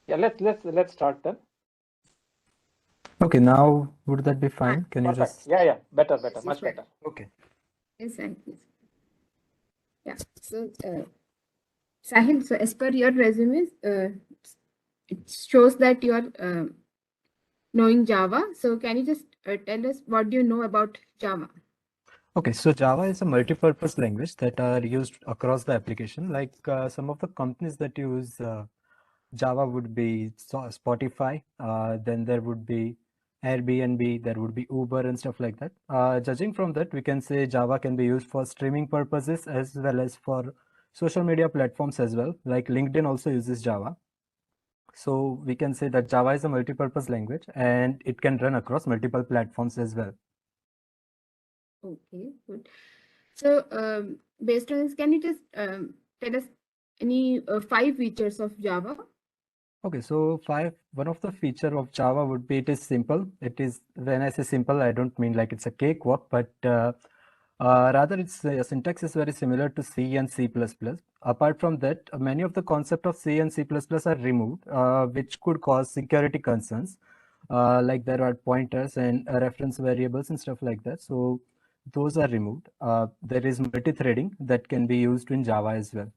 Yeah, let's start then. Okay, now would that be fine? Can you Perfect. just? Yeah, better, Yes, much fine. better. Okay. Yes, yes. Yeah. So, Sahil, so as per your resume, it shows that you are knowing Java. So, can you just tell us what do you know about Java? Okay, so Java is a multi-purpose language that are used across the application. Like some of the companies that use Java would be Spotify, then there would be Airbnb, there would be Uber and stuff like that. Judging from that, we can say Java can be used for streaming purposes as well as for social media platforms as well. Like LinkedIn also uses Java. So we can say that Java is a multi-purpose language and it can run across multiple platforms as well. Okay, good. So, based on this, can you just tell us any 5 features of Java? Okay, so one of the feature of Java would be it is simple. It is, when I say simple, I don't mean like it's a cakewalk, but rather its syntax is very similar to C and C++. Apart from that, many of the concept of C and C++ are removed, which could cause security concerns. Like there are pointers and reference variables and stuff like that. So those are removed. There is multi-threading that can be used in Java as well.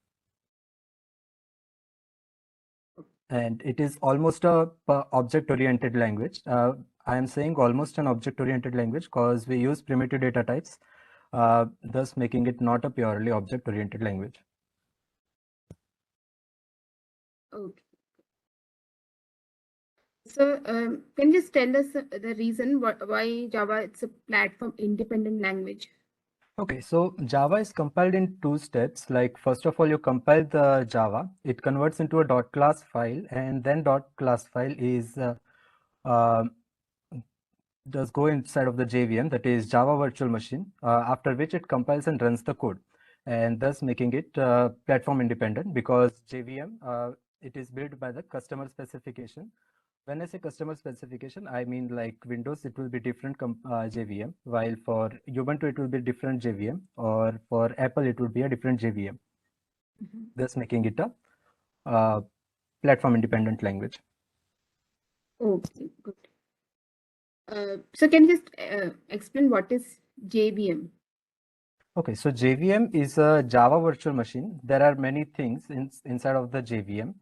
And it is almost a object-oriented language. I am saying almost an object-oriented language because we use primitive data types, thus making it not a purely object-oriented language. Okay. So, can you just tell us the reason why Java it's a platform independent language? Okay, so Java is compiled in 2 steps. Like first of all, you compile the Java, it converts into a .class file, and then .class file is uh, does go inside of the JVM, that is Java Virtual Machine, after which it compiles and runs the code, and thus making it platform independent, because JVM, it is built by the customer specification. When I say customer specification, I mean like Windows, it will be different JVM, while for Ubuntu, it will be different JVM, or for Apple, it would be a different JVM, thus making it a platform independent language. Okay, good. So, can you just explain what is JVM? Okay, so JVM is a Java virtual machine. There are many things inside of the JVM.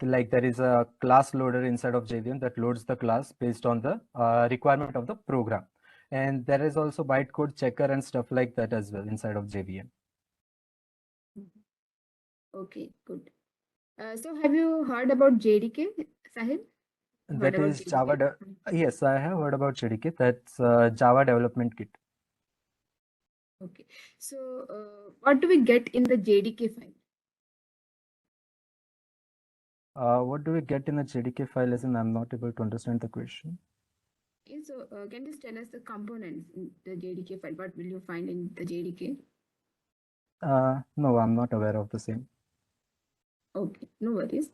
Like there is a class loader inside of JVM that loads the class based on the requirement of the program. And there is also bytecode checker and stuff like that as well inside of JVM. Okay, good. So, have you heard about JDK, Sahil? Heard That about is JDK? Java. Yes, I have heard about JDK. That's Java Development Kit. Okay. So, what do we get in the JDK file? What do we get in the JDK file? As in, I'm not able to understand the question. Okay, so, can you just tell us the components in the JDK file? What will you find in the JDK? No, I'm not aware of the same. Okay, no worries.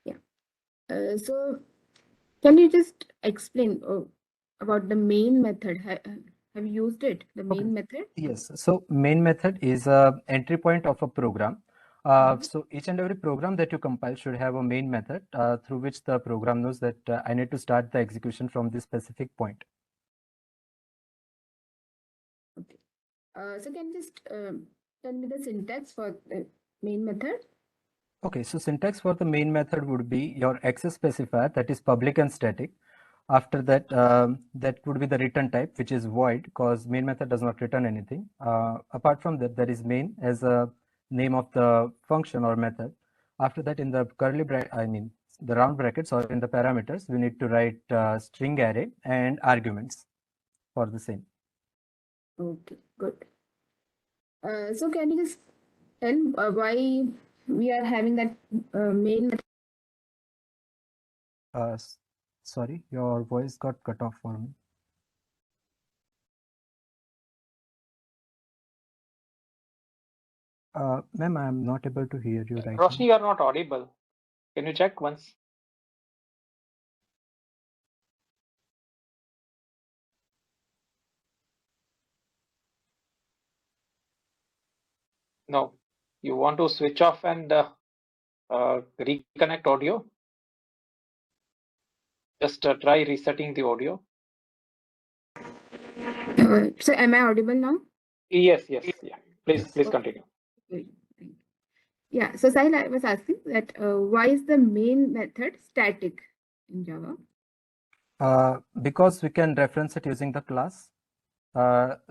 Yeah. So, can you just explain about the main method? Have you used it? The main method? Yes, so main method is a entry point of a program. So each and every program that you compile should have a main method through which the program knows that I need to start the execution from this specific point. Okay. So can you just tell me the syntax for the main method? Okay, so syntax for the main method would be your access specifier, that is public and static. After that, that would be the return type, which is void, because main method does not return anything. Apart from that, there is main as a name of the function or method. After that, in the curly bracket, I mean the round brackets, or in the parameters, we need to write string array and arguments for the same. Okay, good. So can you just tell why we are having that main method? Sorry, your voice got cut off for me. Ma'am, I'm not able to hear you right Roshni, now. you are not audible. Can you check once? No. You want to switch off and reconnect audio? Just try resetting the audio. So am I audible now? Yes, yes, yeah. Please Okay. continue. Thank you. Yeah, so Sahil, I was asking that why is the main method static in Java? Because we can reference it using the class.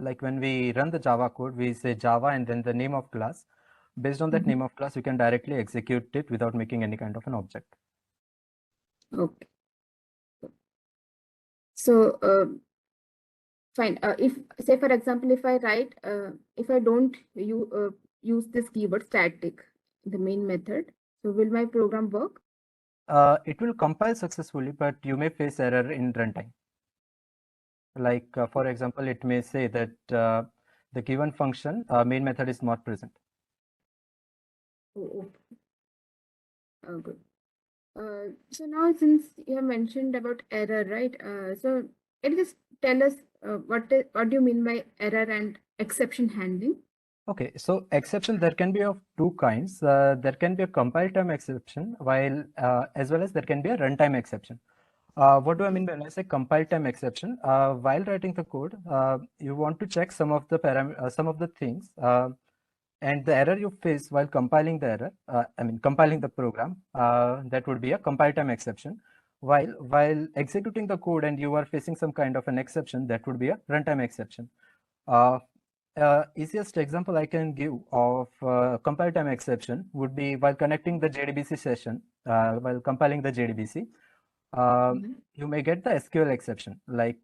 Like when we run the Java code, we say Java and then the name of class. Based on that name of class, we can directly execute it without making any kind of an object. Okay. So fine. If say for example, if I write, if I don't use this keyword static, the main method, so will my program work? It will compile successfully, but you may face error in runtime. Like for example, it may say that the given function main method is not present. Oh, good. So now since you have mentioned about error, right? So can you just tell us what do you mean by error and exception handling? Okay, so exception there can be of two kinds. There can be a compile time exception, while as well as there can be a runtime exception. What do I mean when I say compile time exception? While writing the code, you want to check some of the things, and the error you face while compiling the error, compiling the program, that would be a compile time exception. While executing the code and you are facing some kind of an exception, that would be a runtime exception. Easiest example I can give of compile time exception would be while connecting the JDBC session, while compiling the JDBC, you may get the SQL exception, like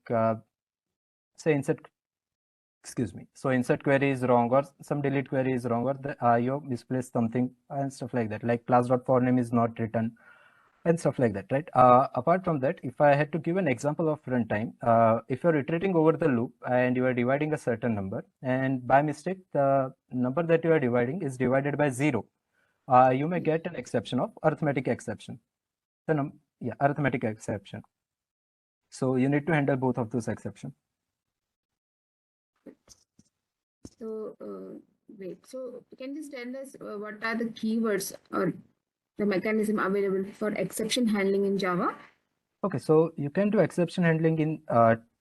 say insert query is wrong, or some delete query is wrong, or you misplaced something and stuff like that, like class.forName is not written and stuff like that, right? Apart from that, if I had to give an example of runtime, if you're iterating over the loop and you are dividing a certain number, and by mistake the number that you are dividing is divided by 0, you may get an exception of arithmetic exception. Arithmetic exception. So you need to handle both of those exceptions. So wait, so can you just tell us what are the keywords or the mechanism available for exception handling in Java? Okay, so you can do exception handling in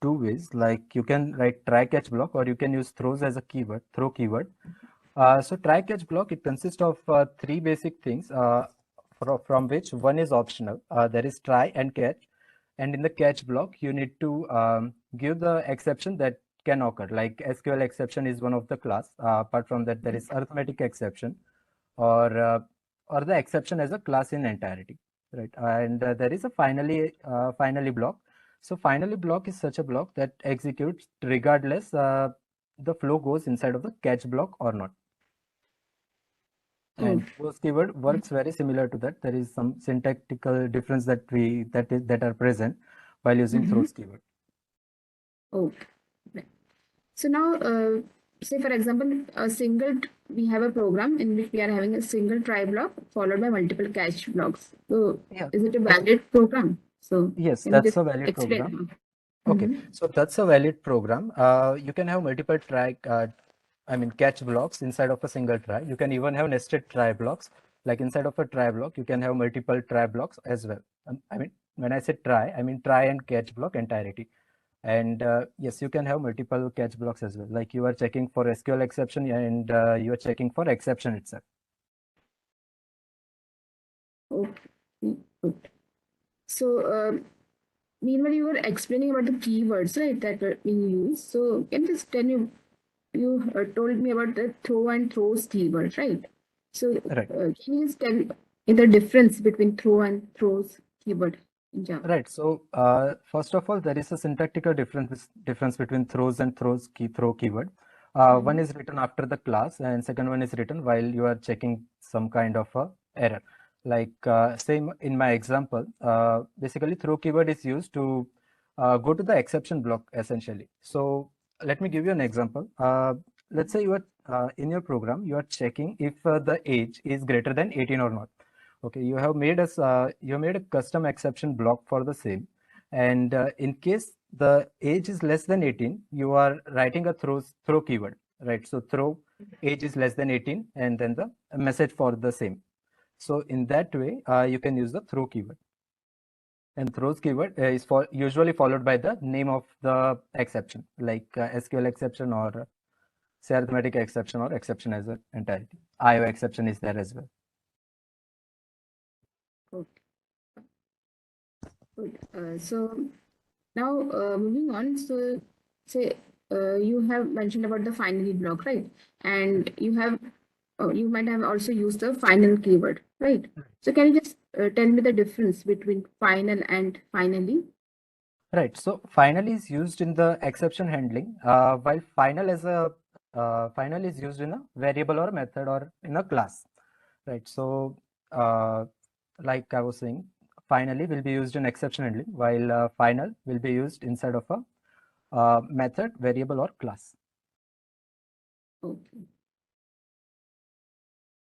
two ways. Like you can write try catch block, or you can use throws as a keyword, throw keyword. So try catch block, it consists of three basic things, from which one is optional. There is try and catch, and in the catch block you need to give the exception that can occur. Like SQL exception is one of the class. Apart from that, there is arithmetic exception, or the exception as a class in entirety, right? And there is a finally block. So finally block is such a block that executes regardless the flow goes inside of the catch block or not. And those keyword works very similar to that. There is some syntactical difference that are present while using throws keyword. Okay. So now, say for example, we have a program in which we are having a single try block followed by multiple catch blocks. So Yeah. is it a valid program? So Yes, can you that's just a valid explain? program. Okay, so that's a valid program. You can have multiple catch blocks inside of a single try. You can even have nested try blocks. Like inside of a try block, you can have multiple try blocks as well. When I say try, I mean try and catch block entirety. And yes, you can have multiple catch blocks as well. Like you are checking for SQL exception, and you are checking for exception itself. Okay, good. So meanwhile, you were explaining about the keywords, right, that were being used. So can you just tell me, you told me about the throw and throws keyword, right? So Right. can you just tell me the difference between throw and throws keyword in Java? Right. So first of all, there is a syntactical difference between throws and throw keyword. One is written after the class, and second one is written while you are checking some kind of a error. Like same in my example, basically throw keyword is used to go to the exception block essentially. So let me give you an example. Let's say you are in your program, you are checking if the age is greater than 18 or not. Okay, you have made a custom exception block for the same, and in case the age is less than 18, you are writing a throw keyword, right? So throw age is less than 18, and then the message for the same. So in that way, you can use the throw keyword. And throws keyword is usually followed by the name of the exception, like SQL exception or say arithmetic exception or exception as an entirety. IO exception is there as well. Okay. Good. So now moving on. So say you have mentioned about the finally block, right? And you might have also used the final keyword, right? So can you just tell me the difference between final and finally? Right. So final is used in the exception handling, while final is used in a variable or method or in a class. Right. So like I was saying, finally will be used in exception handling, while final will be used inside of a method, variable, or class. Okay.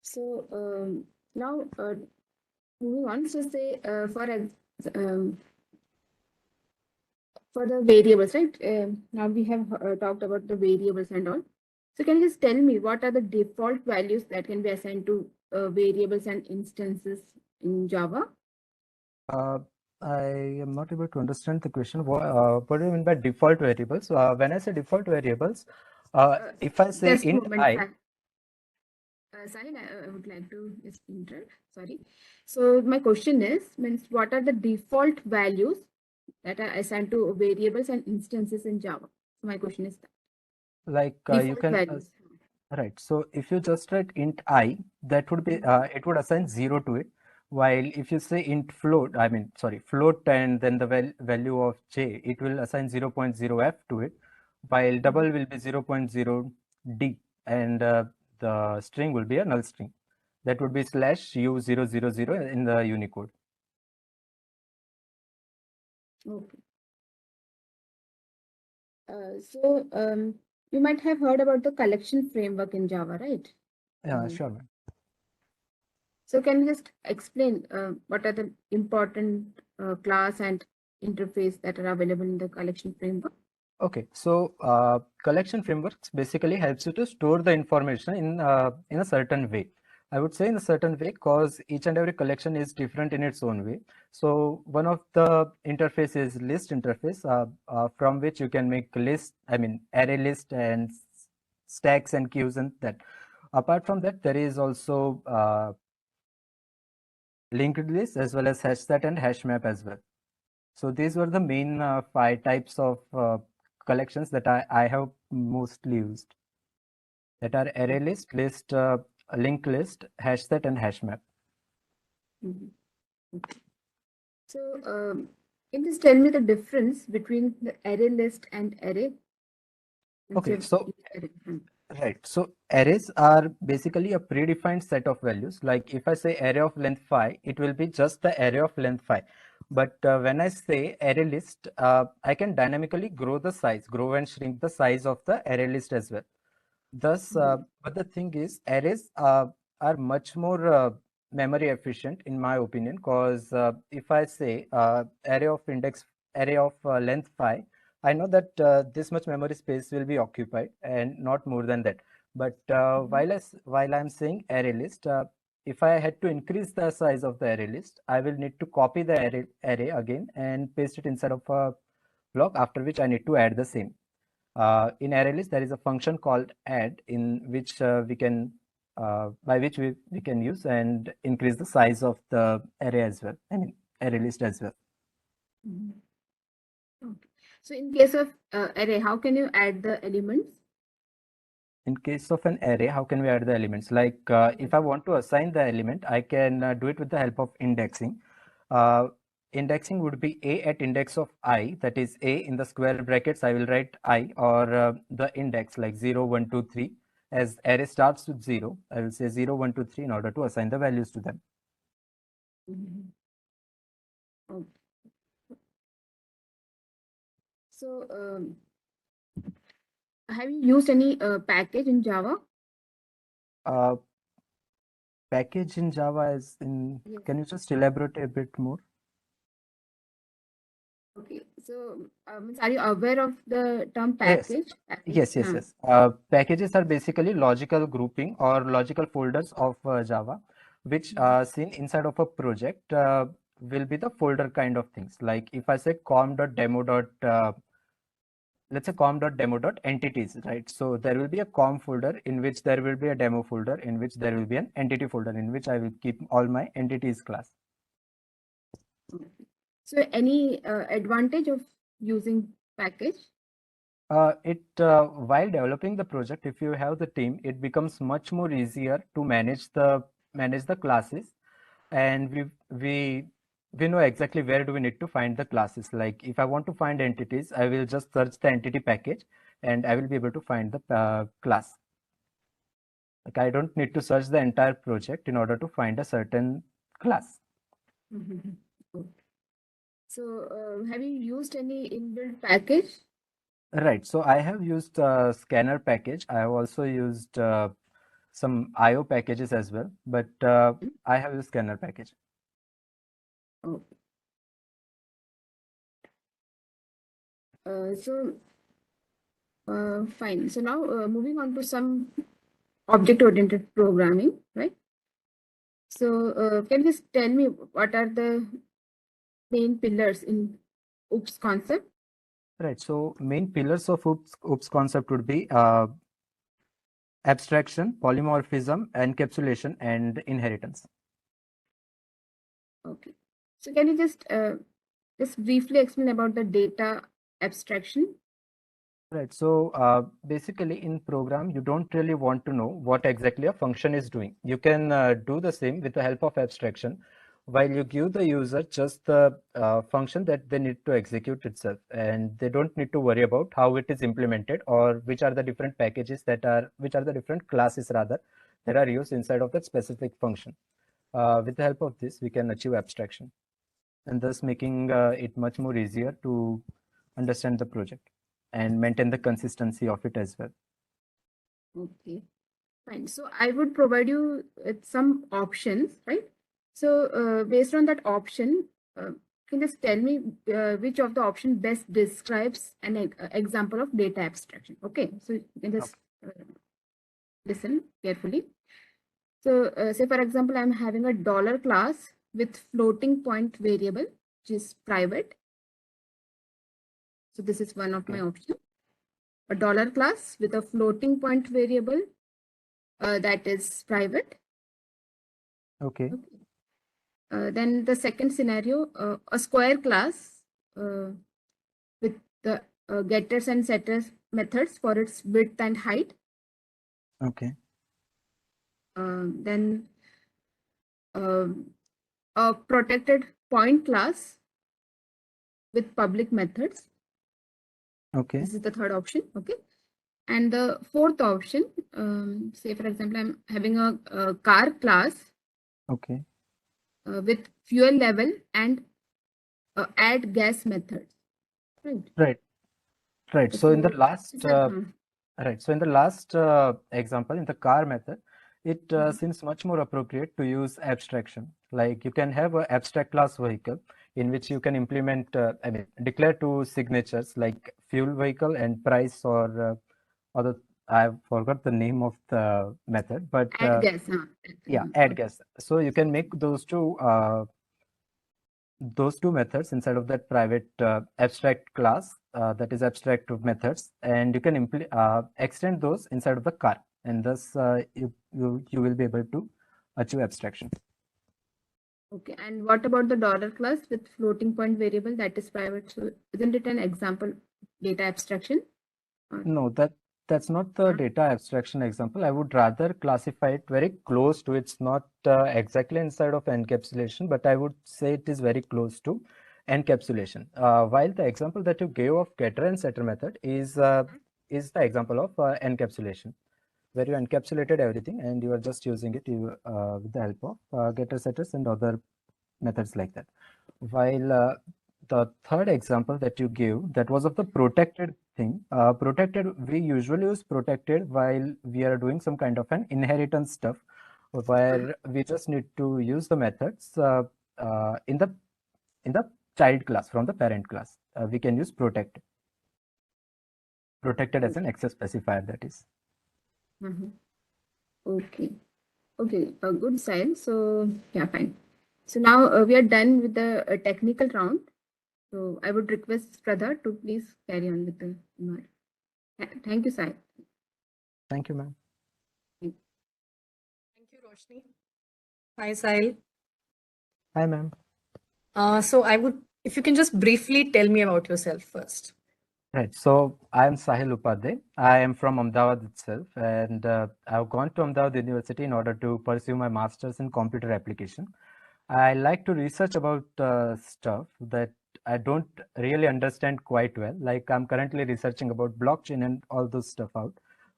So now moving on. So say for the variables, right? Now we have talked about the variables and all. So can you just tell me what are the default values that can be assigned to variables and instances in Java? I am not able to understand the question. What do you mean by default variables? When I say default variables, if I say Just a int moment. I, Sahil, I would like to just interrupt. Sorry. So my question is, means what are the default values that are assigned to variables and instances in Java? So my question is that. like you Default can values. right. So if you just write int I, that would be it would assign 0 to it. While if you say int float, I mean sorry, float and then the value of j, it will assign 0.0f to it. While double will be 0.0 d, and the string will be a null string. That would be /u000 in the Unicode. Okay. So you might have heard about the collection framework in Java, right? Yeah, sure, man. So can you just explain what are the important class and interface that are available in the collection framework? Okay, so collection frameworks basically helps you to store the information in a certain way. I would say in a certain way because each and every collection is different in its own way. So one of the interface is list interface, from which you can make list, I mean array list and stacks and queues and that. Apart from that, there is also linked list as well as hash set and hash map as well. So these were the main 5 types of collections that I have mostly used. That are array list, linked list, hash set, and hash map. Okay. So can you just tell me the difference between the array list and array? Okay, so right. So arrays are basically a predefined set of values. Like if I say array of length 5, it will be just the array of length 5. But when I say array list, I can dynamically grow and shrink the size of the array list as well. Thus, but the thing is, arrays are much more memory efficient in my opinion, because if I say array of length 5, I know that this much memory space will be occupied and not more than that. But while I'm saying array list, if I had to increase the size of the array list, I will need to copy the array again and paste it inside of a block, after which I need to add the same. In array list, there is a function called add, in which by which we can use and increase the size of the array as well. I mean array list as well. Okay. So in case of array, how can you add the elements? In case of an array, how can we add the elements? Like if I want to assign the element, I can do it with the help of indexing. Indexing would be a at index of I, that is a in the square brackets, I will write I, or the index like 0, 1, 2, 3. As array starts with 0, I will say 0, 1, 2, 3 in order to assign the values to them. Okay. So have you used any package in Java? Package in Java is in, Yes. can you just elaborate a bit more? Okay, so are you aware of the term package? Yes. Packages are basically logical grouping or logical folders of Java, which are seen inside of a project. will be the folder kind of things. Like if I say let's say com.demo.entities, right? So there will be a com folder in which there will be a demo folder in which there will be an entity folder in which I will keep all my entities class. So any advantage of using package? While developing the project, if you have the team, it becomes much more easier to manage the classes, and we know exactly where do we need to find the classes. Like if I want to find entities, I will just search the entity package and I will be able to find the class. Like I don't need to search the entire project in order to find a certain class. Good. So have you used any inbuilt package? Right. So I have used scanner package. I have also used some IO packages as well, but I have used scanner package. Oh. Fine. So now moving on to some object-oriented programming, right? So can you just tell me what are the main pillars in OOPS concept? Right. So main pillars of OOPS concept would be abstraction, polymorphism, encapsulation, and inheritance. Okay. So can you just briefly explain about the data abstraction? Right. So basically in program, you don't really want to know what exactly a function is doing. You can do the same with the help of abstraction, while you give the user just the function that they need to execute itself, and they don't need to worry about how it is implemented or which are the different packages which are the different classes rather that are used inside of that specific function. With the help of this, we can achieve abstraction, and thus making it much more easier to understand the project and maintain the consistency of it as well. Okay, fine. So I would provide you with some options, right? So based on that option, can you just tell me which of the option best describes an example of data abstraction? Okay, so you can just listen carefully. So say for example, I'm having a dollar class with floating point variable, which is private. So this is one of my options. A dollar class with a floating point variable that is private. Okay. Then the second scenario, a square class with the getters and setters methods for its width and height. Okay. Then a protected point class with public methods. Okay. This is the third option. Okay. And the fourth option, say for example, I'm having a car class. Okay. With fuel level and add gas methods. Right. Right. So in the last example, in the car method, it seems much more appropriate to use abstraction. Like you can have an abstract class vehicle in which you can implement, declare two signatures like fuel vehicle and price or other. I forgot the name of the method, but add gas. Yeah, add gas. So you can make those two methods inside of that private abstract class that is abstract methods, and you can extend those inside of the car, and thus you will be able to achieve abstraction. Okay, and what about the dollar class with floating point variable that is private? So isn't it an example data abstraction? No, that's not the data abstraction example. I would rather classify it very close to. It's not exactly inside of encapsulation, but I would say it is very close to encapsulation. While the example that you gave of getter and setter method is the example of encapsulation, where you encapsulated everything and you are just using it with the help of getter, setters, and other methods like that. While the third example that you gave, that was of the protected thing. Protected, we usually use protected while we are doing some kind of an inheritance stuff, where we just need to use the methods in the child class from the parent class. We can use protected as an access specifier, that is. Okay. Okay, a good sign. So yeah, fine. So now we are done with the technical round. So I would request Pradha to please carry on with the remark. Thank you, Sai. Thank you, ma'am. Thank you, Roshni. Hi, Sahil. Hi, ma'am. So if you can just briefly tell me about yourself first. Right. So I am Sahil Upadhyay. I am from Ahmedabad itself, and I've gone to Ahmedabad University in order to pursue my master's in computer application. I like to research about stuff that I don't really understand quite well. Like I'm currently researching about blockchain and all those stuff out.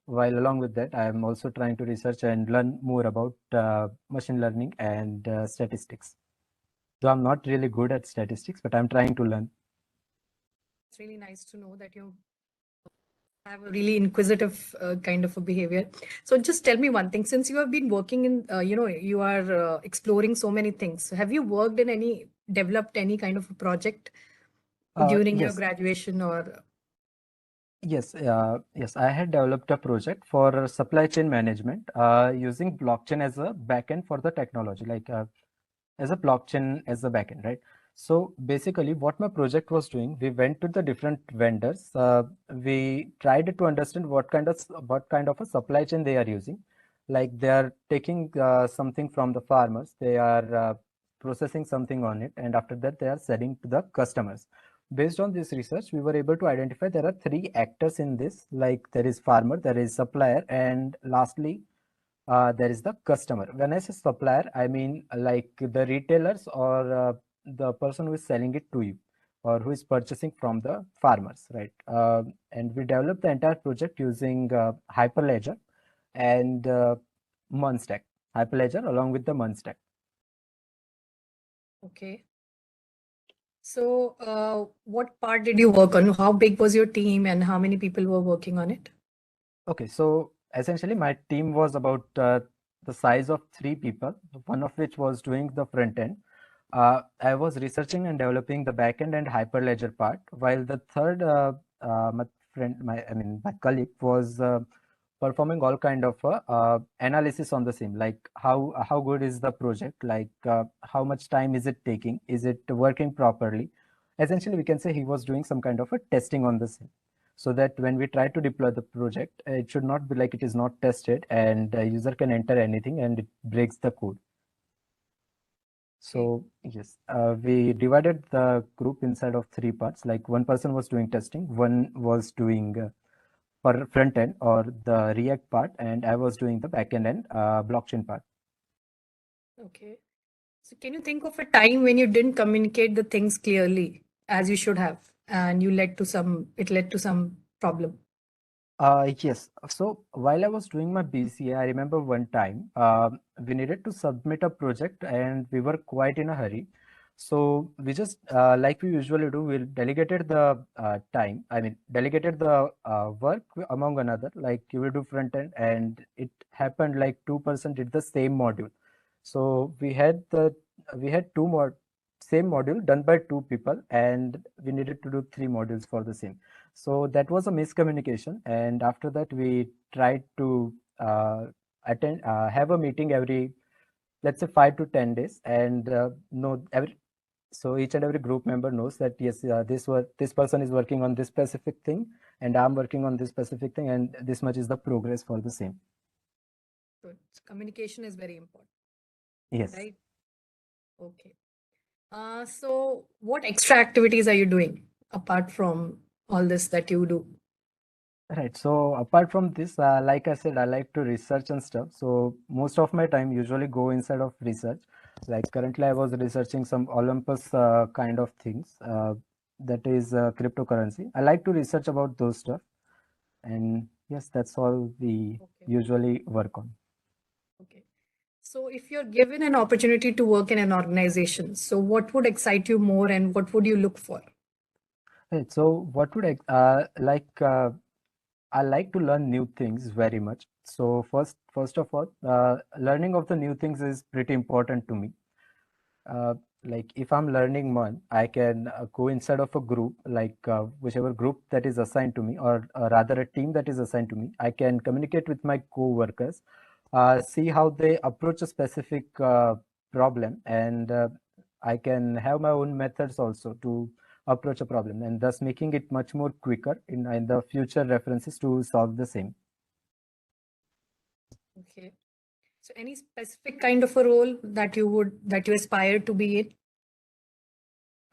While along with that, I am also trying to research and learn more about machine learning and statistics. So I'm not really good at statistics, but I'm trying to learn. It's really nice to know that you have a really inquisitive kind of a behavior. So just tell me one thing, since you have been working in, you are exploring so many things. So have you developed any kind of a project during your Yes. graduation or? Yes, I had developed a project for supply chain management using blockchain as a backend for the technology, like as a blockchain as a backend, right? So basically, what my project was doing, we went to the different vendors. We tried to understand what kind of a supply chain they are using. Like they are taking something from the farmers, they are processing something on it, and after that they are selling to the customers. Based on this research, we were able to identify there are three actors in this. Like there is farmer, there is supplier, and lastly there is the customer. When I say supplier, I mean like the retailers or the person who is selling it to you or who is purchasing from the farmers, right? And we developed the entire project using Hyperledger and Munstack. Hyperledger along with the Munstack. Okay. So what part did you work on? How big was your team and how many people were working on it? Okay, so essentially my team was about the size of 3 people, one of which was doing the front end. I was researching and developing the backend and Hyperledger part, while the third, my friend, my colleague was performing all kind of analysis on the same, like how good is the project, like how much time is it taking, is it working properly. Essentially, we can say he was doing some kind of a testing on the same, so that when we try to deploy the project, it should not be like it is not tested and a user can enter anything and it breaks the code. So yes, we divided the group inside of 3 parts. Like one person was doing testing, one was doing for front end or the React part, and I was doing the backend and blockchain part. Okay. So can you think of a time when you didn't communicate the things clearly as you should have, and it led to some problem? Yes. So while I was doing my BCA, I remember one time we needed to submit a project and we were quite in a hurry. So we just, like we usually do, we delegated the delegated the work among another. Like you will do front end, and it happened like 2% did the same module. So we had two more same module done by 2 people, and we needed to do 3 modules for the same. So that was a miscommunication, and after that we tried to have a meeting every, let's say, 5 to 10 days, and know every, so each and every group member knows that yes, this person is working on this specific thing, and I'm working on this specific thing, and this much is the progress for the same. Good. So communication is very important. Yes. Right. Okay. So what extra activities are you doing apart from all this that you do? Right. So apart from this, like I said, I like to research and stuff. So most of my time usually go inside of research. Like currently, I was researching some Olympus kind of things. That is cryptocurrency. I like to research about those stuff. And yes, that's all we usually work on. Okay. So if you're given an opportunity to work in an organization, so what would excite you more and what would you look for? Right. So what would I like to learn new things very much. So first of all, learning of the new things is pretty important to me. Uh, like if I'm learning one, I can go inside of a group, like whichever group that is assigned to me, or rather a team that is assigned to me. I can communicate with my co-workers, see how they approach a specific problem, and I can have my own methods also to approach a problem, and thus making it much more quicker in the future references to solve the same. Okay. So any specific kind of a role that you aspire to be in?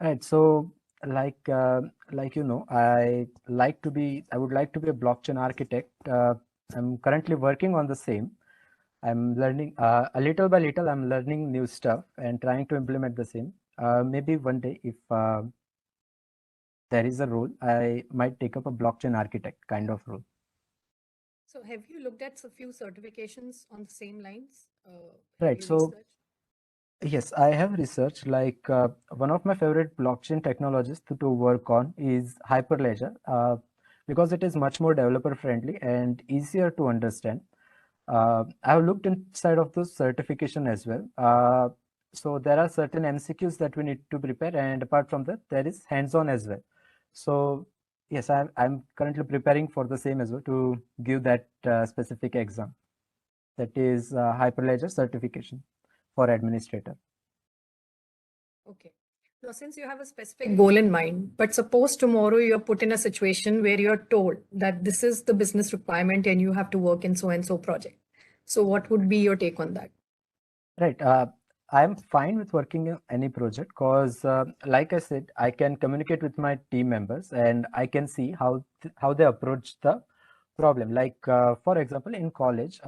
Right. So like you know, I would like to be a blockchain architect. I'm currently working on the same. I'm learning a little by little. I'm learning new stuff and trying to implement the same. Maybe one day, if there is a role, I might take up a blockchain architect kind of role. So have you looked at a few certifications on the same lines? Right. So yes, I have researched. Like one of my favorite blockchain technologies to work on is Hyperledger, because it is much more developer friendly and easier to understand. I have looked inside of those certification as well. So there are certain MCQs that we need to prepare, and apart from that, there is hands-on as well. So yes, I'm currently preparing for the same as well to give that specific exam. That is Hyperledger certification for administrator. Okay. Now, since you have a specific goal in mind, but suppose tomorrow you're put in a situation where you're told that this is the business requirement and you have to work in so and so project. So what would be your take on that? Right. I'm fine with working in any project because, like I said, I can communicate with my team members and I can see how they approach the problem. Like, for example, in college,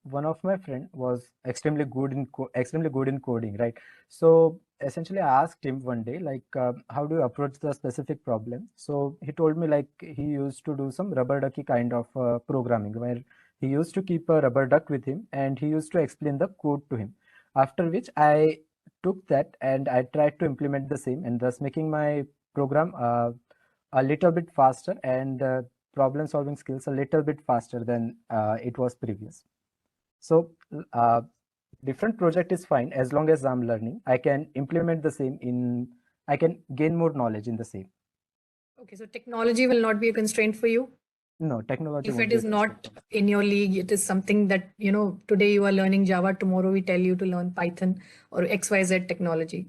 one of my friend was extremely good in coding, right? So essentially, I asked him one day, like, how do you approach the specific problem? So he told me like he used to do some rubber ducky kind of programming where he used to keep a rubber duck with him and he used to explain the code to him. After which I took that and I tried to implement the same, and thus making my program a little bit faster and problem solving skills a little bit faster than it was previous. So different project is fine as long as I'm learning. I can implement the same I can gain more knowledge in the same. Okay, so technology will not be a constraint for you? No, technology If won't it be a is not constraint. in your league, it is something that, today you are learning Java, tomorrow we tell you to learn Python or XYZ technology.